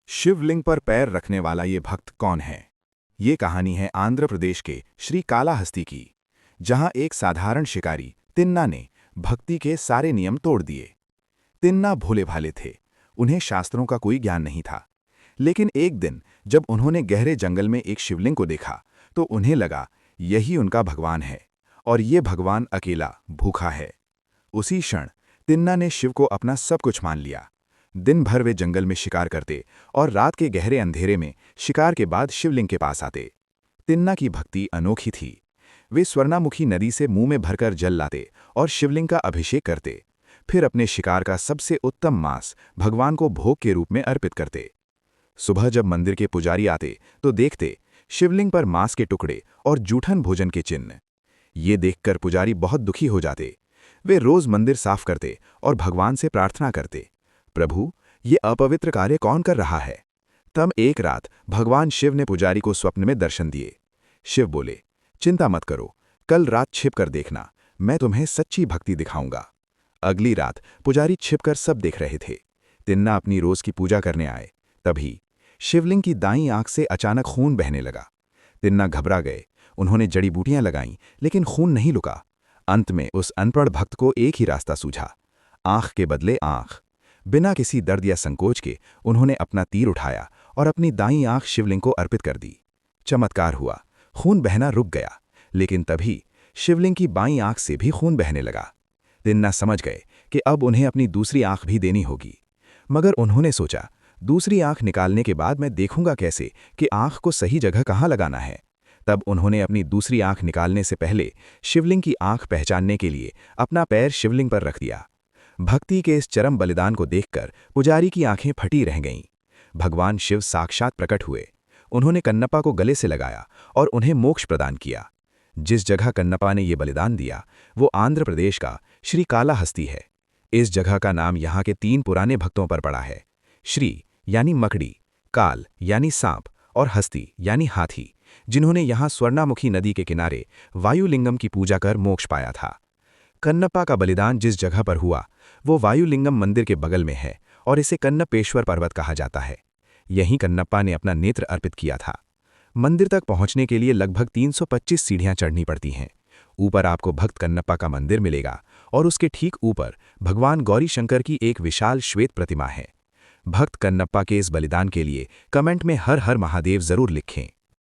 शिवलिंग पर पैर रखने वाला ये भक्त कौन है? ये कहानी है आंध्र प्रदेश के श्री कालाहस्ती की, जहां एक साधारण शिकारी तिन्ना ने भक्ति के सारे नियम तोड़ दिए। तिन्ना भोले भाले थे, उन्हें शास्त्रों का कोई ज्ञान नहीं था। लेकिन एक दिन जब उन्होंने गहरे जंगल में एक शिवलिंग को देखा तो उन्हें लगा यही उनका भगवान है, और ये भगवान अकेला भूखा है। उसी क्षण तिन्ना ने शिव को अपना सब कुछ मान लिया। दिन भर वे जंगल में शिकार करते और रात के गहरे अंधेरे में शिकार के बाद शिवलिंग के पास आते। तिन्ना की भक्ति अनोखी थी। वे स्वर्णामुखी नदी से मुंह में भरकर जल लाते और शिवलिंग का अभिषेक करते। फिर अपने शिकार का सबसे उत्तम मांस भगवान को भोग के रूप में अर्पित करते। सुबह जब मंदिर के पुजारी आते तो देखते शिवलिंग पर मांस के टुकड़े और जूठन भोजन के चिन्ह। ये देखकर पुजारी बहुत दुखी हो जाते। वे रोज मंदिर साफ करते और भगवान से प्रार्थना करते, प्रभु, ये अपवित्र कार्य कौन कर रहा है? तब एक रात भगवान शिव ने पुजारी को स्वप्न में दर्शन दिए। शिव बोले, चिंता मत करो, कल रात छिप कर देखना, मैं तुम्हें सच्ची भक्ति दिखाऊंगा। अगली रात पुजारी छिपकर सब देख रहे थे। तिन्ना अपनी रोज की पूजा करने आए। तभी शिवलिंग की दाईं आंख से अचानक खून बहने लगा। तिन्ना घबरा गए। उन्होंने जड़ी बूटियां लगाईं, लेकिन खून नहीं रुका। अंत में उस अनपढ़ भक्त को एक ही रास्ता सूझा, आंख के बदले आंख। बिना किसी दर्द या संकोच के उन्होंने अपना तीर उठाया और अपनी दाईं आंख शिवलिंग को अर्पित कर दी। चमत्कार हुआ, खून बहना रुक गया, लेकिन तभी शिवलिंग की बाईं आंख से भी खून बहने लगा। तिन्ना समझ गए कि अब उन्हें अपनी दूसरी आंख भी देनी होगी। मगर उन्होंने सोचा, दूसरी आंख निकालने के बाद मैं देखूंगा कैसे कि आंख को सही जगह कहाँ लगाना है। तब उन्होंने अपनी दूसरी आंख निकालने से पहले शिवलिंग की आंख पहचानने के लिए अपना पैर शिवलिंग पर रख दिया। भक्ति के इस चरम बलिदान को देखकर पुजारी की आंखें फटी रह गईं। भगवान शिव साक्षात प्रकट हुए। उन्होंने कन्नप्पा को गले से लगाया और उन्हें मोक्ष प्रदान किया। जिस जगह कन्नप्पा ने ये बलिदान दिया वो आंध्र प्रदेश का श्री कालाहस्ती है। इस जगह का नाम यहाँ के 3 पुराने भक्तों पर पड़ा है। श्री यानी मकड़ी, काल यानी सांप और हस्ती यानी हाथी, जिन्होंने यहाँ स्वर्णामुखी नदी के किनारे वायुलिंगम की पूजा कर मोक्ष पाया था। कन्नप्पा का बलिदान जिस जगह पर हुआ वो वायुलिंगम मंदिर के बगल में है और इसे कन्नपेश्वर पर्वत कहा जाता है। यहीं कन्नप्पा ने अपना नेत्र अर्पित किया था। मंदिर तक पहुंचने के लिए लगभग 325 सीढ़ियां चढ़नी पड़ती हैं। ऊपर आपको भक्त कन्नप्पा का मंदिर मिलेगा और उसके ठीक ऊपर भगवान गौरी शंकर की एक विशाल श्वेत प्रतिमा है। भक्त कन्नप्पा के इस बलिदान के लिए कमेंट में हर हर महादेव जरूर लिखें।